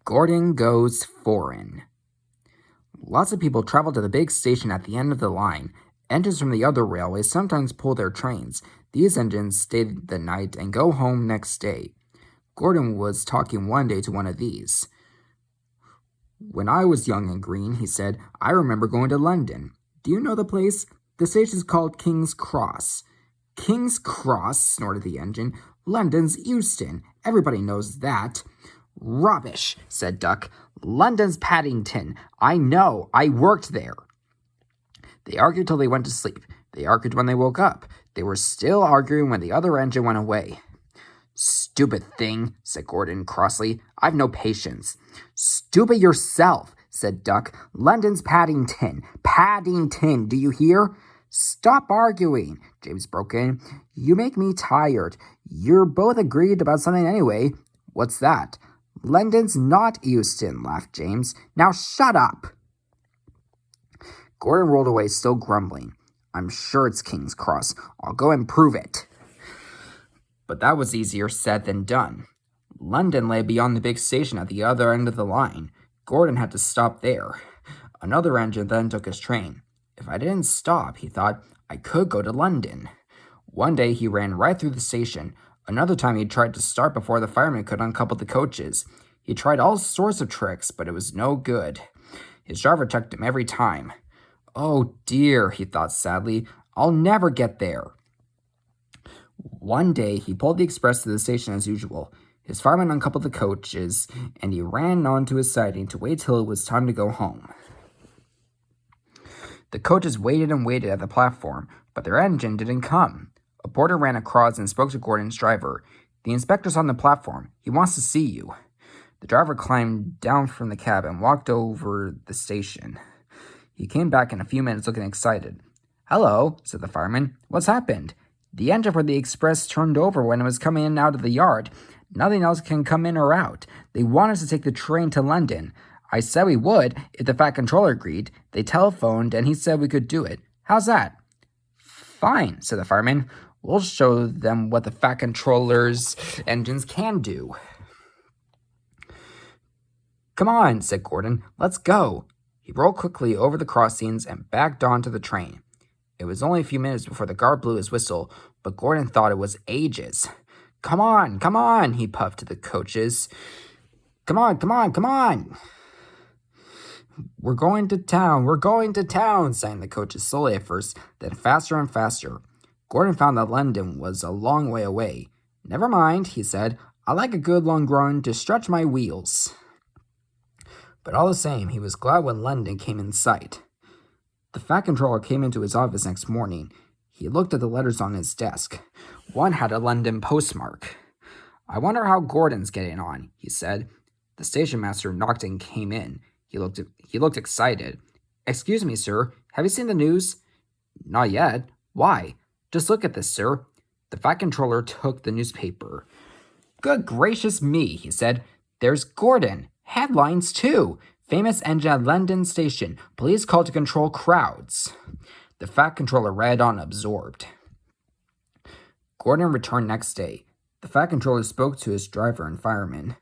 Gordon Goes Foreign. Lots of people travel to the big station at the end of the line. Engines from the other railways sometimes pull their trains. These engines stay the night and go home next day. Gordon was talking one day to one of these. "When I was young and green," he said, "I remember going to London. Do you know the place? The station's called King's Cross." "King's Cross," snorted the engine. "London's Euston. Everybody knows that." "Rubbish," said Duck. "London's Paddington. I know. I worked there." They argued till they went to sleep. They argued when they woke up. They were still arguing when the other engine went away. "Stupid thing," said Gordon crossly. "I've no patience." "Stupid yourself," said Duck. "London's Paddington. Paddington, do you hear?" "Stop arguing," James broke in. "You make me tired. You're both agreed about something anyway." "What's that?" "London's not Euston," laughed James. "Now shut up." Gordon rolled away, still grumbling. "I'm sure it's King's Cross. I'll go and prove it." But that was easier said than done. London lay beyond the big station at the other end of the line. Gordon had to stop there. Another engine then took his train. If I didn't stop, he thought, I could go to London. One day he ran right through the station. Another time he tried to start before the fireman could uncouple the coaches. He tried all sorts of tricks, but it was no good. His driver checked him every time. "Oh dear," he thought sadly, "I'll never get there." One day he pulled the express to the station as usual. His fireman uncoupled the coaches, and he ran on to his siding to wait till it was time to go home. The coaches waited and waited at the platform, but their engine didn't come. A porter ran across and spoke to Gordon's driver. "The inspector's on the platform. He wants to see you." The driver climbed down from the cab and walked over the station. He came back in a few minutes looking excited. "Hello," said the fireman. "What's happened?" "The engine for the express turned over when it was coming in and out of the yard. Nothing else can come in or out. They want us to take the train to London. I said we would if the Fat Controller agreed. They telephoned and he said we could do it. How's that?" "Fine," said the fireman. "We'll show them what the Fat Controller's engines can do." "Come on," said Gordon. "Let's go." He rolled quickly over the crossings and backed onto the train. It was only a few minutes before the guard blew his whistle, but Gordon thought it was ages. Come on," he puffed to the coaches. Come on. We're going to town, sang the coaches slowly at first, then faster and faster. Gordon found that London was a long way away. "Never mind," he said. "I like a good long run to stretch my wheels." But all the same, he was glad when London came in sight. The Fat Controller came into his office next morning. He looked at the letters on his desk. One had a London postmark. "I wonder how Gordon's getting on," he said. The station master knocked and came in. He looked excited. "Excuse me, sir. Have you seen the news?" "Not yet. Why?" "Just look at this, sir." The Fat Controller took the newspaper. "Good gracious me," he said. "There's Gordon. Headlines, too. Famous engine at London Station. Police called to control crowds." The Fat Controller read on, absorbed. Gordon returned next day. The Fat Controller spoke to his driver and fireman.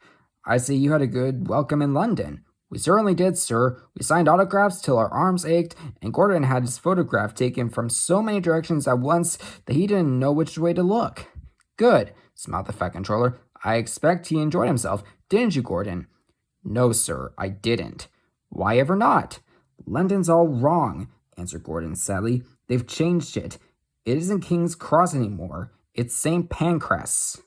"I see you had a good welcome in London." "We certainly did, sir. We signed autographs till our arms ached, and Gordon had his photograph taken from so many directions at once that he didn't know which way to look." "Good," smiled the Fat Controller. "I expect he enjoyed himself. Didn't you, Gordon?" "No, sir, I didn't." "Why ever not?" "London's all wrong," answered Gordon sadly. "They've changed it. It isn't King's Cross anymore. It's St. Pancras."